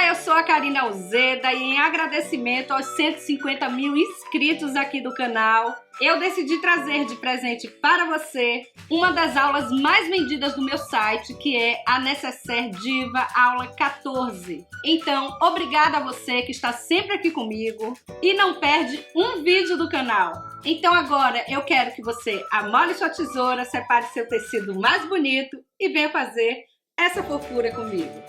Olá, eu sou a Karina Alzeda e em agradecimento aos 150 mil inscritos aqui do canal, eu decidi trazer de presente para você uma das aulas mais vendidas do meu site, que é a Necessaire Diva Aula 14. Então, obrigada a você que está sempre aqui comigo e não perde um vídeo do canal. Então agora eu quero que você amole sua tesoura, separe seu tecido mais bonito e venha fazer essa fofura comigo.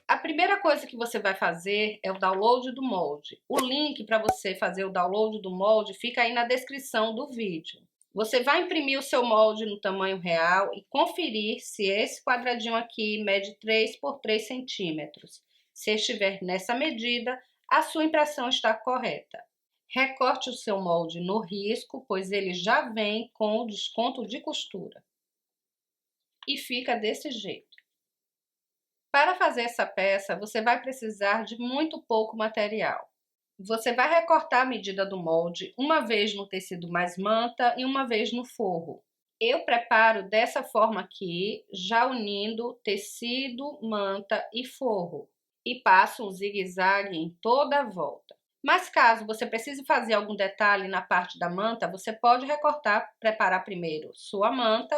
A primeira coisa que você vai fazer é o download do molde. O link para você fazer o download do molde fica aí na descrição do vídeo. Você vai imprimir o seu molde no tamanho real e conferir se esse quadradinho aqui mede 3 por 3 centímetros. Se estiver nessa medida, a sua impressão está correta. Recorte o seu molde no risco, pois ele já vem com o desconto de costura. E fica desse jeito. Para fazer essa peça, você vai precisar de muito pouco material. Você vai recortar a medida do molde uma vez no tecido mais manta e uma vez no forro. Eu preparo dessa forma aqui, já unindo tecido, manta e forro. E passo um zigue-zague em toda a volta. Mas caso você precise fazer algum detalhe na parte da manta, você pode recortar, preparar primeiro sua manta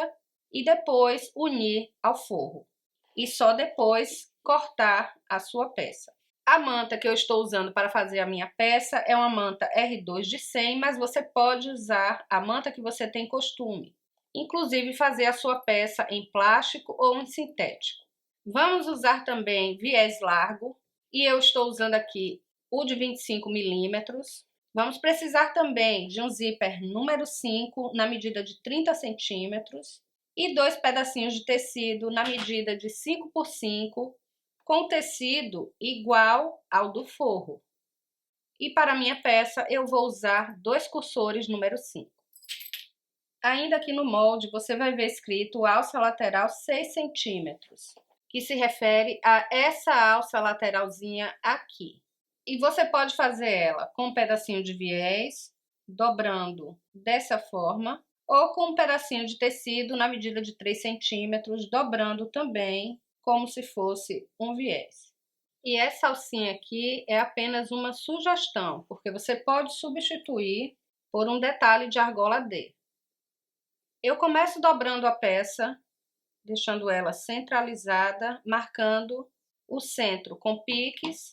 e depois unir ao forro. E só depois cortar a sua peça. A manta que eu estou usando para fazer a minha peça é uma manta R2 de 100, mas você pode usar a manta que você tem costume. Inclusive fazer a sua peça em plástico ou em sintético. Vamos usar também viés largo e eu estou usando aqui o de 25 milímetros. Vamos precisar também de um zíper número 5 na medida de 30 centímetros. E 2 pedacinhos de tecido na medida de 5 por 5, com tecido igual ao do forro. E para a minha peça eu vou usar 2 cursores número 5. Ainda aqui no molde você vai ver escrito alça lateral 6 centímetros, que se refere a essa alça lateralzinha aqui. E você pode fazer ela com um pedacinho de viés, dobrando dessa forma, ou com um pedacinho de tecido na medida de 3 centímetros, dobrando também como se fosse um viés. E essa alcinha aqui é apenas uma sugestão, porque você pode substituir por um detalhe de argola D. Eu começo dobrando a peça, deixando ela centralizada, marcando o centro com piques.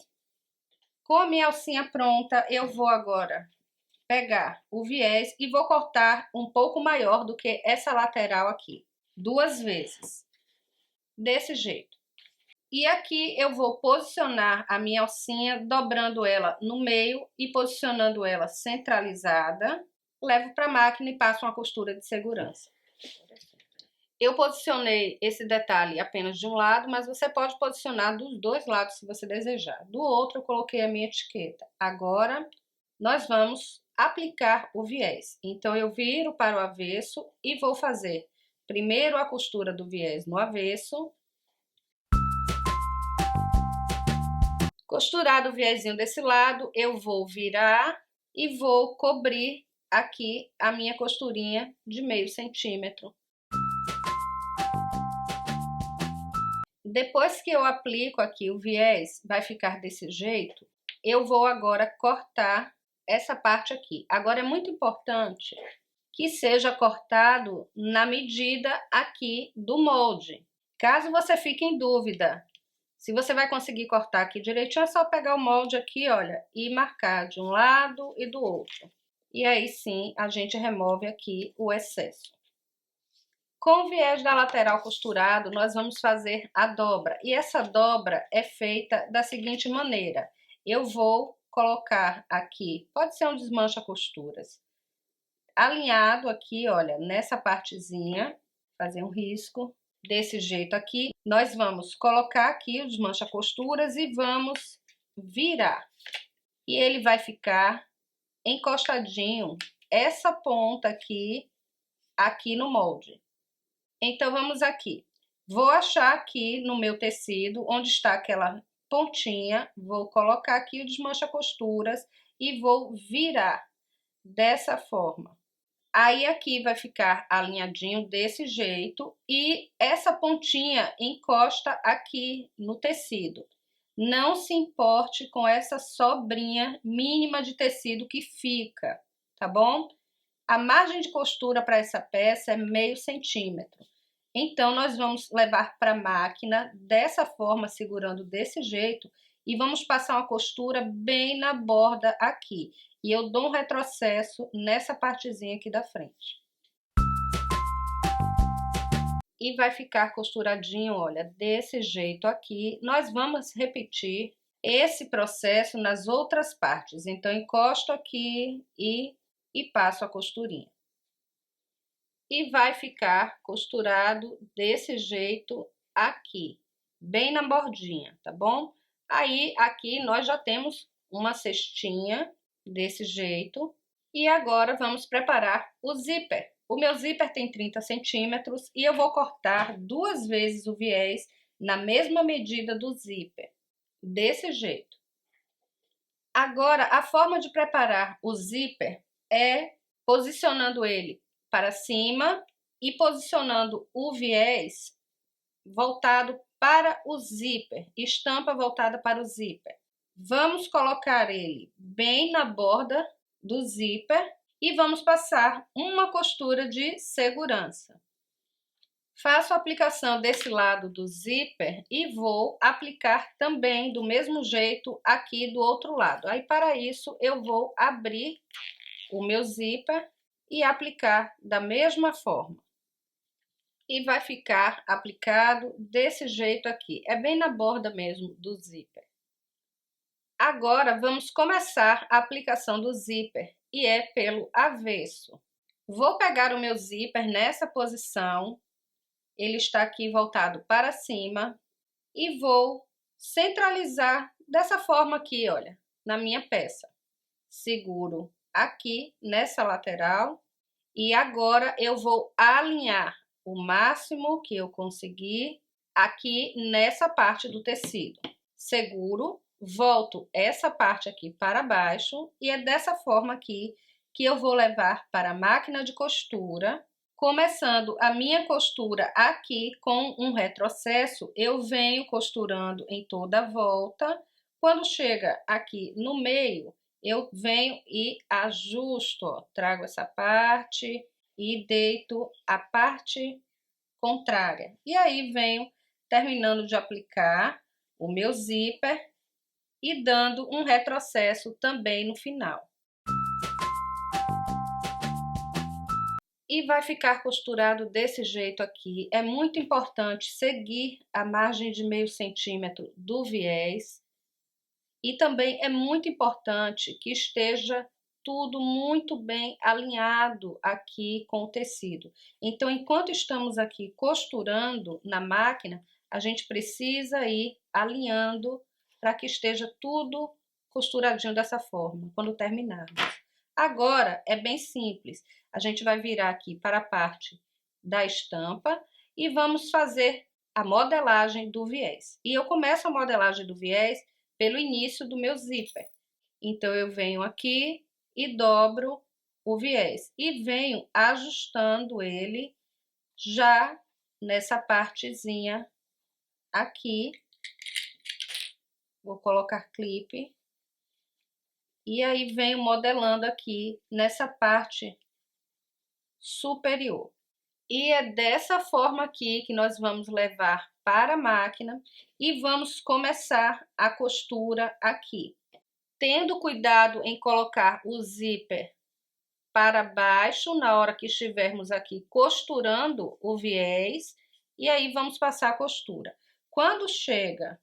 Com a minha alcinha pronta, eu vou agora pegar o viés e vou cortar um pouco maior do que essa lateral aqui, 2 vezes, desse jeito. E aqui eu vou posicionar a minha alcinha, dobrando ela no meio e posicionando ela centralizada. Levo para a máquina e passo uma costura de segurança. Eu posicionei esse detalhe apenas de um lado, mas você pode posicionar dos 2 lados se você desejar. Do outro eu coloquei a minha etiqueta. Agora nós vamos aplicar o viés. Então eu viro para o avesso e vou fazer primeiro a costura do viés no avesso. Costurado o viésinho desse lado, eu vou virar e vou cobrir aqui a minha costurinha de meio centímetro. Depois que eu aplico aqui o viés, vai ficar desse jeito. Eu vou agora cortar essa parte aqui. Agora é muito importante que seja cortado na medida aqui do molde. Caso você fique em dúvida se você vai conseguir cortar aqui direitinho, é só pegar o molde aqui, olha, e marcar de um lado e do outro. E aí sim, a gente remove aqui o excesso. Com o viés da lateral costurado, nós vamos fazer a dobra. E essa dobra é feita da seguinte maneira. Eu vou colocar aqui, pode ser um desmancha-costuras, alinhado aqui, olha, nessa partezinha, fazer um risco desse jeito aqui. Nós vamos colocar aqui o desmancha-costuras e vamos virar. E ele vai ficar encostadinho, essa ponta aqui no molde. Então vamos aqui. Vou achar aqui no meu tecido, onde está aquela pontinha, vou colocar aqui o desmancha-costuras e vou virar dessa forma. Aí aqui vai ficar alinhadinho desse jeito e essa pontinha encosta aqui no tecido. Não se importe com essa sobrinha mínima de tecido que fica, tá bom? A margem de costura para essa peça é meio centímetro. Então, nós vamos levar para a máquina dessa forma, segurando desse jeito, e vamos passar uma costura bem na borda aqui. E eu dou um retrocesso nessa partezinha aqui da frente. E vai ficar costuradinho, olha, desse jeito aqui. Nós vamos repetir esse processo nas outras partes. Então, encosto aqui e passo a costurinha. E vai ficar costurado desse jeito aqui, bem na bordinha, tá bom? Aí, aqui nós já temos uma cestinha desse jeito. E agora vamos preparar o zíper. O meu zíper tem 30 centímetros e eu vou cortar 2 vezes o viés na mesma medida do zíper, desse jeito. Agora, a forma de preparar o zíper é posicionando ele para cima e posicionando o viés voltado para o zíper, estampa voltada para o zíper. Vamos colocar ele bem na borda do zíper e vamos passar uma costura de segurança. Faço a aplicação desse lado do zíper e vou aplicar também do mesmo jeito aqui do outro lado. Aí, para isso, eu vou abrir o meu zíper e aplicar da mesma forma. E vai ficar aplicado desse jeito aqui. É bem na borda mesmo do zíper. Agora, vamos começar a aplicação do zíper e é pelo avesso. Vou pegar o meu zíper nessa posição, ele está aqui voltado para cima e vou centralizar dessa forma aqui, olha, na minha peça. Seguro aqui nessa lateral e agora eu vou alinhar o máximo que eu conseguir aqui nessa parte do tecido. Seguro. Volto essa parte aqui para baixo e é dessa forma aqui que eu vou levar para a máquina de costura, começando a minha costura aqui com um retrocesso, eu venho costurando em toda a volta. Quando chega aqui no meio, eu venho e ajusto, ó, trago essa parte e deito a parte contrária. E aí venho terminando de aplicar o meu zíper e dando um retrocesso também no final. E vai ficar costurado desse jeito aqui. É muito importante seguir a margem de meio centímetro do viés. E também é muito importante que esteja tudo muito bem alinhado aqui com o tecido. Então, enquanto estamos aqui costurando na máquina, a gente precisa ir alinhando para que esteja tudo costuradinho dessa forma, quando terminarmos. Agora, é bem simples. A gente vai virar aqui para a parte da estampa e vamos fazer a modelagem do viés. E eu começo a modelagem do viés pelo início do meu zíper. Então, eu venho aqui e dobro o viés. E venho ajustando ele já nessa partezinha aqui. Vou colocar clipe. E aí, venho modelando aqui nessa parte superior. E é dessa forma aqui que nós vamos levar para a máquina e vamos começar a costura aqui. Tendo cuidado em colocar o zíper para baixo na hora que estivermos aqui costurando o viés. E aí, vamos passar a costura. Quando chega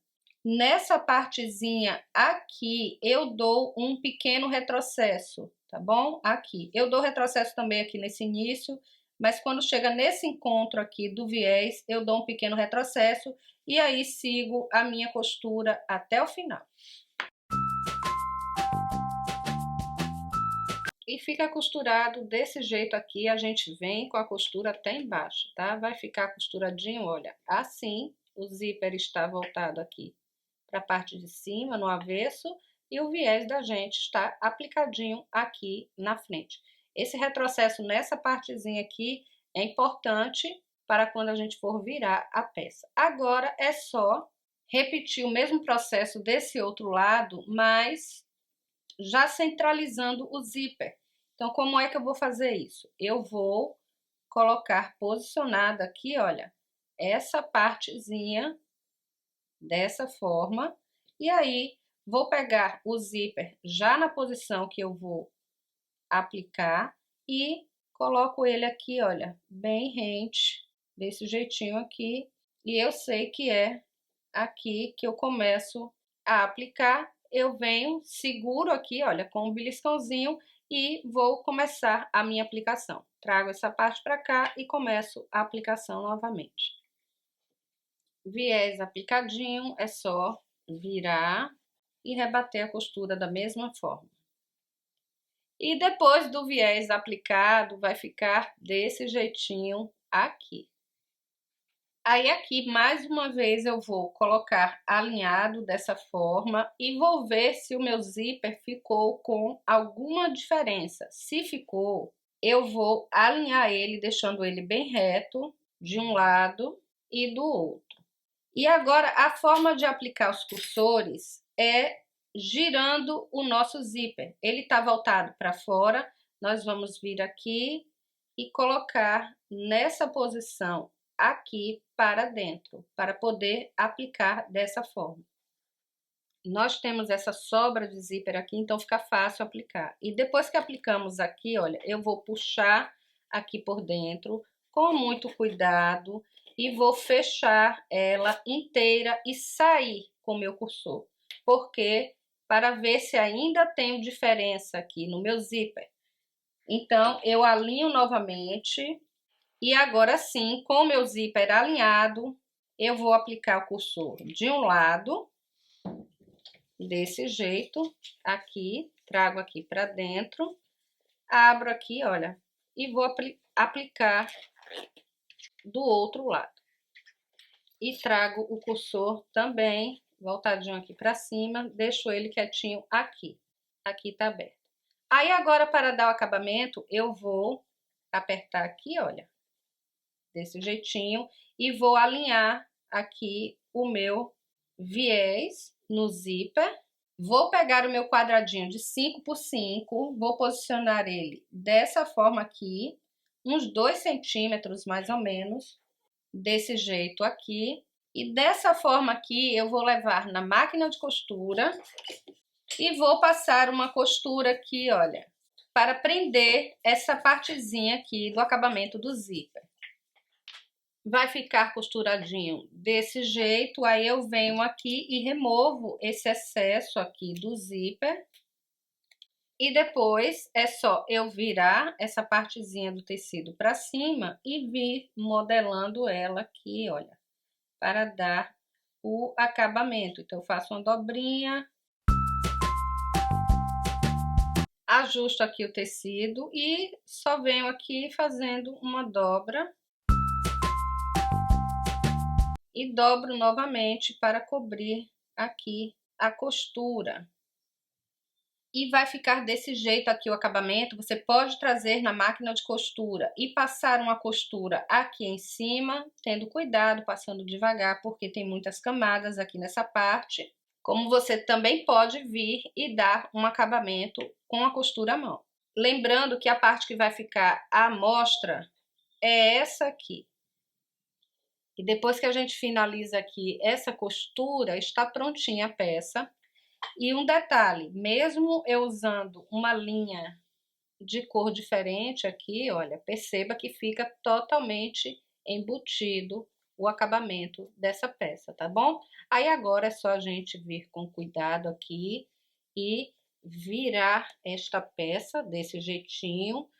nessa partezinha aqui, eu dou um pequeno retrocesso, tá bom? Aqui. Eu dou retrocesso também aqui nesse início, mas quando chega nesse encontro aqui do viés, eu dou um pequeno retrocesso e aí sigo a minha costura até o final. E fica costurado desse jeito aqui, a gente vem com a costura até embaixo, tá? Vai ficar costuradinho, olha, assim, o zíper está voltado aqui para a parte de cima, no avesso, e o viés da gente está aplicadinho aqui na frente. Esse retrocesso nessa partezinha aqui é importante para quando a gente for virar a peça. Agora é só repetir o mesmo processo desse outro lado, mas já centralizando o zíper. Então, como é que eu vou fazer isso? Eu vou colocar posicionada aqui, olha, essa partezinha dessa forma, e aí vou pegar o zíper já na posição que eu vou aplicar e coloco ele aqui, olha, bem rente, desse jeitinho aqui, e eu sei que é aqui que eu começo a aplicar. Eu venho, seguro aqui, olha, com o beliscãozinho e vou começar a minha aplicação. Trago essa parte para cá e começo a aplicação novamente. Viés aplicadinho, é só virar e rebater a costura da mesma forma. E depois do viés aplicado, vai ficar desse jeitinho aqui. Aí aqui, mais uma vez, eu vou colocar alinhado dessa forma e vou ver se o meu zíper ficou com alguma diferença. Se ficou, eu vou alinhar ele, deixando ele bem reto de um lado e do outro. E agora, a forma de aplicar os cursores é girando o nosso zíper. Ele está voltado para fora, nós vamos vir aqui e colocar nessa posição aqui para dentro, para poder aplicar dessa forma. Nós temos essa sobra de zíper aqui, então fica fácil aplicar. E depois que aplicamos aqui, olha, eu vou puxar aqui por dentro com muito cuidado e vou fechar ela inteira e sair com o meu cursor. Porque para ver se ainda tem diferença aqui no meu zíper. Então, eu alinho novamente. E agora sim, com o meu zíper alinhado, eu vou aplicar o cursor de um lado, desse jeito, aqui, trago aqui para dentro, abro aqui, olha, e vou aplicar do outro lado. E trago o cursor também, voltadinho aqui para cima, deixo ele quietinho aqui. Aqui tá aberto. Aí agora, para dar o acabamento, eu vou apertar aqui, olha, desse jeitinho, e vou alinhar aqui o meu viés no zíper. Vou pegar o meu quadradinho de 5 por 5, vou posicionar ele dessa forma aqui, uns 2 centímetros mais ou menos, desse jeito aqui. E dessa forma aqui eu vou levar na máquina de costura e vou passar uma costura aqui, olha, para prender essa partezinha aqui do acabamento do zíper. Vai ficar costuradinho desse jeito, aí eu venho aqui e removo esse excesso aqui do zíper. E depois é só eu virar essa partezinha do tecido para cima e vir modelando ela aqui, olha, para dar o acabamento. Então, eu faço uma dobrinha, ajusto aqui o tecido e só venho aqui fazendo uma dobra. E dobro novamente para cobrir aqui a costura. E vai ficar desse jeito aqui o acabamento. Você pode trazer na máquina de costura e passar uma costura aqui em cima, tendo cuidado, passando devagar, porque tem muitas camadas aqui nessa parte. Como você também pode vir e dar um acabamento com a costura à mão. Lembrando que a parte que vai ficar à mostra é essa aqui. E depois que a gente finaliza aqui essa costura, está prontinha a peça. E um detalhe, mesmo eu usando uma linha de cor diferente aqui, olha, perceba que fica totalmente embutido o acabamento dessa peça, tá bom? Aí agora é só a gente vir com cuidado aqui e virar esta peça desse jeitinho.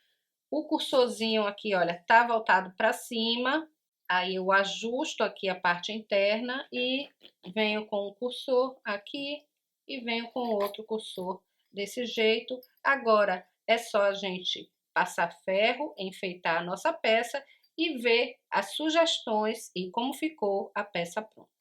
O cursorzinho aqui, olha, tá voltado para cima. Aí eu ajusto aqui a parte interna e venho com o cursor aqui e venho com outro cursor desse jeito. Agora é só a gente passar ferro, enfeitar a nossa peça e ver as sugestões e como ficou a peça pronta.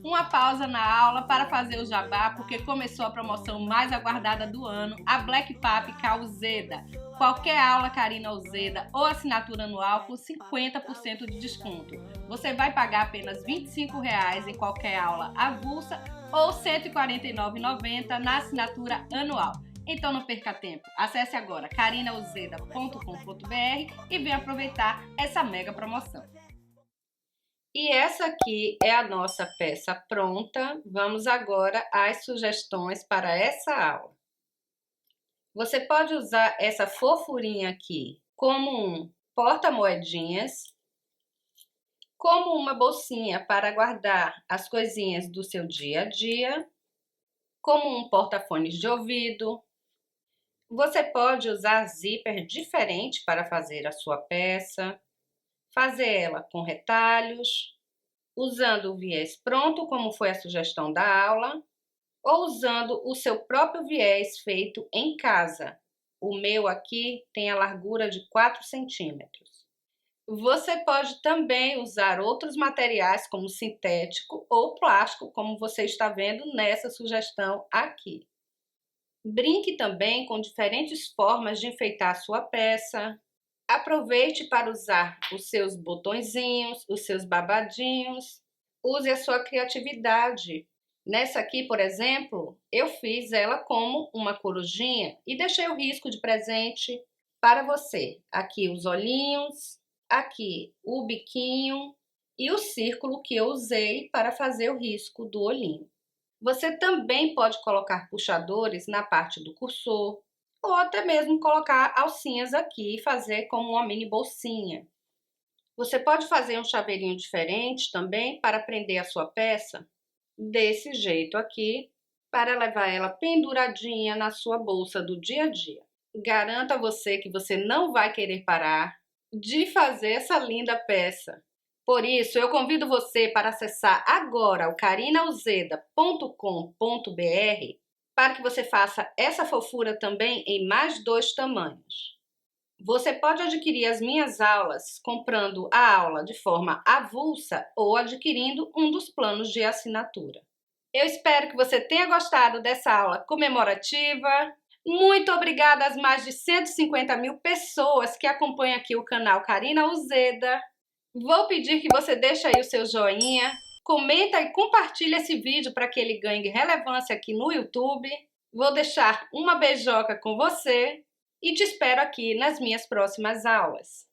uma pausa na aula para fazer o jabá, porque começou a promoção mais aguardada do ano, a Black Papical Uzeda. Qualquer aula Karina Uzeda ou assinatura anual com 50% de desconto. Você vai pagar apenas R$ 25,00 em qualquer aula avulsa ou R$ 149,90 na assinatura anual. Então não perca tempo, acesse agora karinauzeda.com.br e venha aproveitar essa mega promoção. E essa aqui é a nossa peça pronta. Vamos agora às sugestões para essa aula. Você pode usar essa fofurinha aqui como um porta-moedinhas, como uma bolsinha para guardar as coisinhas do seu dia a dia, como um porta-fones de ouvido. Você pode usar zíper diferente para fazer a sua peça, fazer ela com retalhos, usando o viés pronto, como foi a sugestão da aula, ou usando o seu próprio viés feito em casa. O meu aqui tem a largura de 4 centímetros. Você pode também usar outros materiais como sintético ou plástico, como você está vendo nessa sugestão aqui. Brinque também com diferentes formas de enfeitar a sua peça. Aproveite para usar os seus botõezinhos, os seus babadinhos. Use a sua criatividade. Nessa aqui, por exemplo, eu fiz ela como uma corujinha e deixei o risco de presente para você. Aqui os olhinhos, aqui o biquinho e o círculo que eu usei para fazer o risco do olhinho. Você também pode colocar puxadores na parte do cursor, ou até mesmo colocar alcinhas aqui e fazer como uma mini bolsinha. Você pode fazer um chaveirinho diferente também para prender a sua peça, desse jeito aqui, para levar ela penduradinha na sua bolsa do dia a dia. Garanto a você que você não vai querer parar de fazer essa linda peça. Por isso, eu convido você para acessar agora o karinauzeda.com.br para que você faça essa fofura também em mais 2 tamanhos. Você pode adquirir as minhas aulas comprando a aula de forma avulsa ou adquirindo um dos planos de assinatura. Eu espero que você tenha gostado dessa aula comemorativa. Muito obrigada às mais de 150 mil pessoas que acompanham aqui o canal Karina Uzeda. Vou pedir que você deixe aí o seu joinha, comenta e compartilha esse vídeo para que ele ganhe relevância aqui no YouTube. Vou deixar uma beijoca com você e te espero aqui nas minhas próximas aulas.